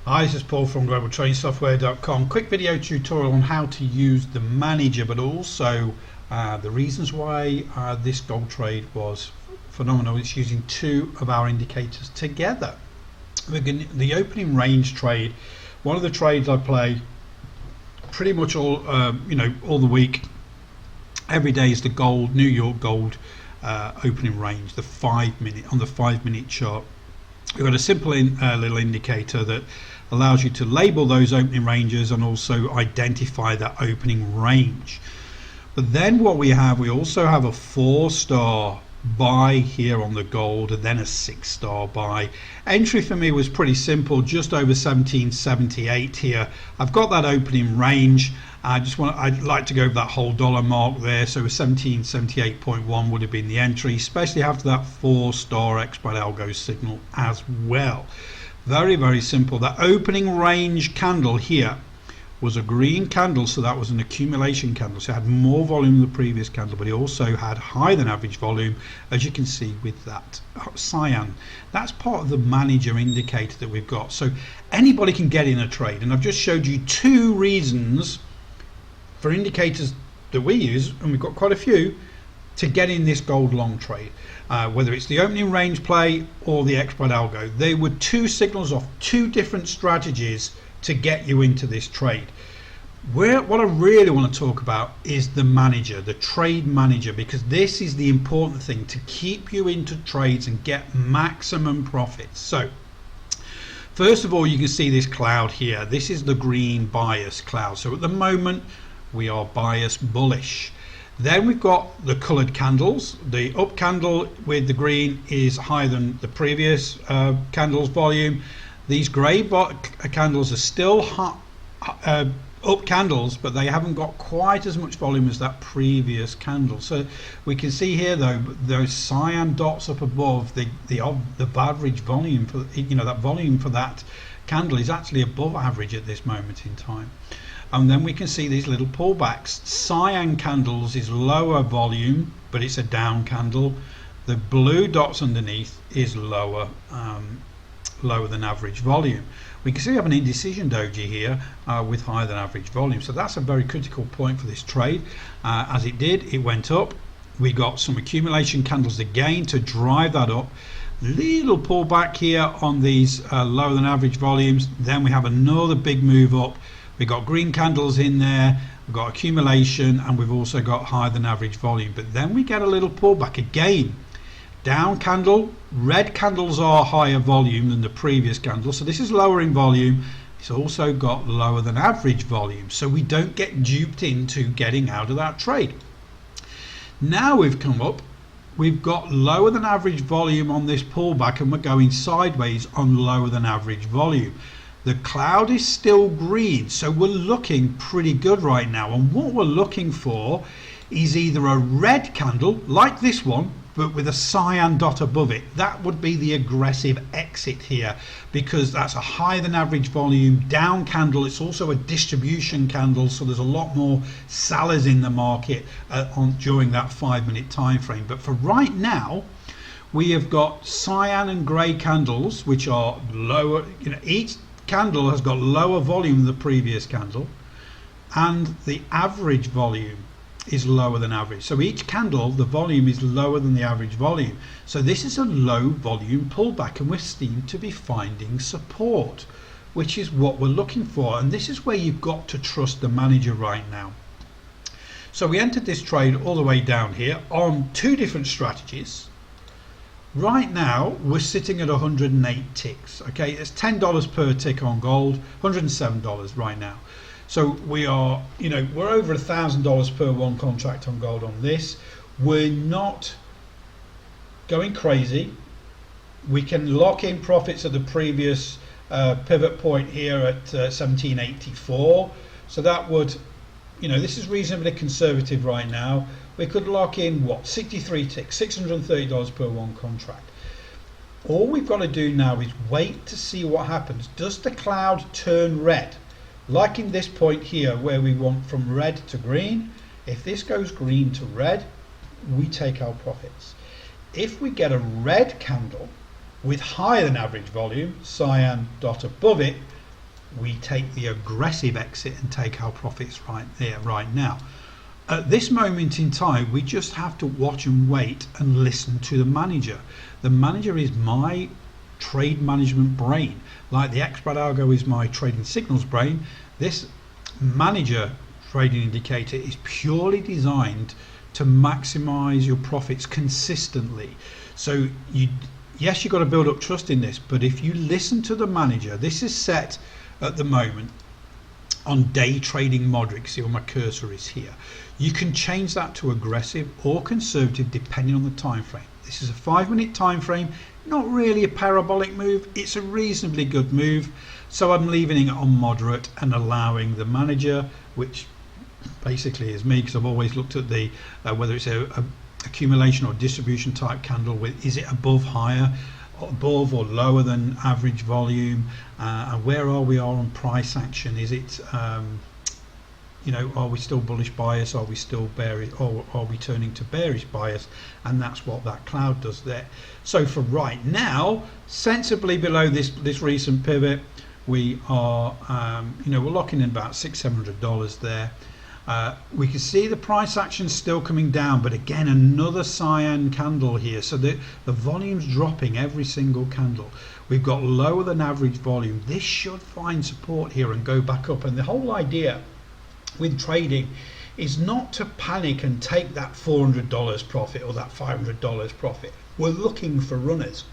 Hi, this is Paul from globaltradingsoftware.com. Quick video tutorial on how to use the manager, but also the reasons why this gold trade was phenomenal. It's using two of our indicators together. The opening range trade, one of the trades I play pretty much all the week. Every day is the gold, New York gold opening range, the 5 minute on the 5 minute chart. We've got a simple little indicator that allows you to label those opening ranges and also identify that opening range. But then what we also have a 4-star buy here on the gold and then a 6-star buy. Entry for me was pretty simple, just over 1778 here. I've got that opening range. I'd like to go over that whole dollar mark there, so 1778.1 would have been the entry, especially after that 4-star expert algo signal as well. Very, very simple. That opening range candle here was a green candle, so that was an accumulation candle, so it had more volume than the previous candle, but it also had higher than average volume, as you can see with that cyan. That's part of the manager indicator that we've got, so anybody can get in a trade. And I've just showed you two reasons for indicators that we use, and we've got quite a few, to get in this gold long trade, whether it's the opening range play or the expert algo. They were two signals off two different strategies to get you into this trade. What I really want to talk about is the manager, the trade manager, because this is the important thing to keep you into trades and get maximum profits. So first of all, you can see this cloud here. This is the green bias cloud, so at the moment we are bias bullish. Then we've got the colored candles. The up candle with the green is higher than the previous candle's volume. These gray candles are still up candles, but they haven't got quite as much volume as that previous candle. So we can see here though, those cyan dots up above, the average volume for that volume for that candle is actually above average at this moment in time. And then we can see these little pullbacks. Cyan candles is lower volume, but it's a down candle. The blue dots underneath is lower than average volume. We can see we have an indecision doji here with higher than average volume. So that's a very critical point for this trade. As it did, it went up. We got some accumulation candles again to drive that up. Little pullback here on these lower than average volumes. Then we have another big move up. We've got green candles in there, we've got accumulation, and we've also got higher than average volume. But then we get a little pullback again. Down candle, red candles are higher volume than the previous candle, so this is lower in volume. It's also got lower than average volume, so we don't get duped into getting out of that trade. Now we've come up, we've got lower than average volume on this pullback, and we're going sideways on lower than average volume. The cloud is still green, so we're looking pretty good right now, and what we're looking for is either a red candle like this one but with a cyan dot above it. That would be the aggressive exit here, because that's a higher than average volume down candle. It's also a distribution candle, so there's a lot more sellers in the market during that 5 minute time frame. But for right now, we have got cyan and gray candles which are lower. Each candle has got lower volume than the previous candle, and the average volume is lower than average. So each candle, the volume is lower than the average volume. So this is a low volume pullback, and we seem to be finding support, which is what we're looking for. And this is where you've got to trust the manager right now. So we entered this trade all the way down here on two different strategies. Right now we're sitting at 108 ticks. Okay, it's $10 per tick on gold, $107 right now. So we are, we're over $1,000 per one contract on gold on this. We're not going crazy. We can lock in profits at the previous pivot point here at 1784. So that would, this is reasonably conservative right now. We could lock in 63 ticks, $630 per one contract. All we've got to do now is wait to see what happens. Does the cloud turn red? Like in this point here where we want from red to green. If this goes green to red, we take our profits. If we get a red candle with higher than average volume, cyan dot above it, we take the aggressive exit and take our profits right there, right now. At this moment in time, we just have to watch and wait and listen to the manager. The manager is my trade management brain, like the expert algo is my trading signals brain. This manager trading indicator is purely designed to maximize your profits consistently. So yes, you've got to build up trust in this, but if you listen to the manager, this is set at the moment on day trading moderate. See where my cursor is here. You can change that to aggressive or conservative depending on the time frame. This is a 5-minute time frame, not really a parabolic move, it's a reasonably good move, so I'm leaving it on moderate and allowing the manager, which basically is me, because I've always looked at the whether it's a accumulation or distribution type candle, with is it above or lower than average volume, and where are we on price action? Is it are we still bullish bias, are we still bearish, or are we turning to bearish bias? And that's what that cloud does there. So for right now, sensibly below this recent pivot, we are we're locking in about $600-700 there. We can see the price action still coming down, but again another cyan candle here, so the volume's dropping every single candle. We've got lower than average volume. This should find support here and go back up, and the whole idea with trading is not to panic and take that $400 profit or that $500 profit. We're looking for runners.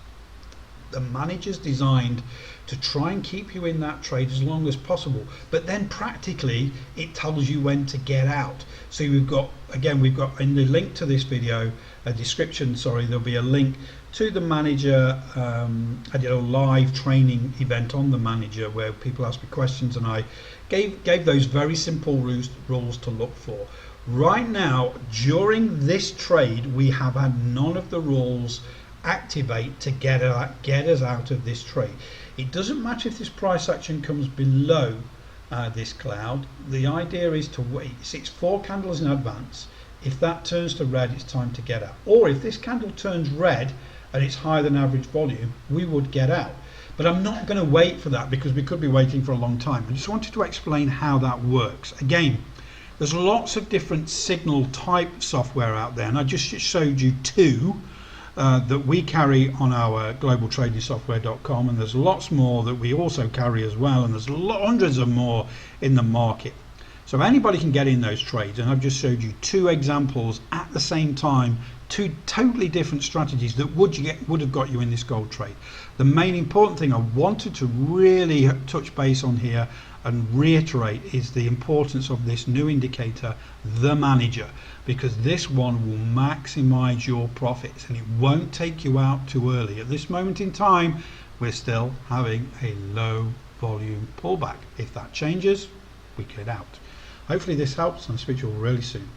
The manager's designed to try and keep you in that trade as long as possible, but then practically it tells you when to get out. So we've got in the link to this video, a description, there'll be a link to the manager. I did a live training event on the manager where people asked me questions, and I gave those very simple rules to look for. Right now, during this trade, we have had none of the rules activate to get us out of this trade. It doesn't matter if this price action comes below this cloud. The idea is to wait. It's 4 candles in advance. If that turns to red, it's time to get out. Or if this candle turns red and it's higher than average volume, we would get out. But I'm not going to wait for that, because we could be waiting for a long time. I just wanted to explain how that works. Again, there's lots of different signal type software out there, and I just showed you 2 that we carry on our globaltradingsoftware.com, and there's lots more that we also carry as well, and there's hundreds of more in the market. So anybody can get in those trades, and I've just showed you 2 examples at the same time, 2 totally different strategies that would have got you in this gold trade. The main important thing I wanted to really touch base on here and reiterate is the importance of this new indicator, the manager, because this one will maximize your profits and it won't take you out too early. At this moment in time, we're still having a low volume pullback. If that changes, we get out. Hopefully this helps, and I'll speak to you all really soon.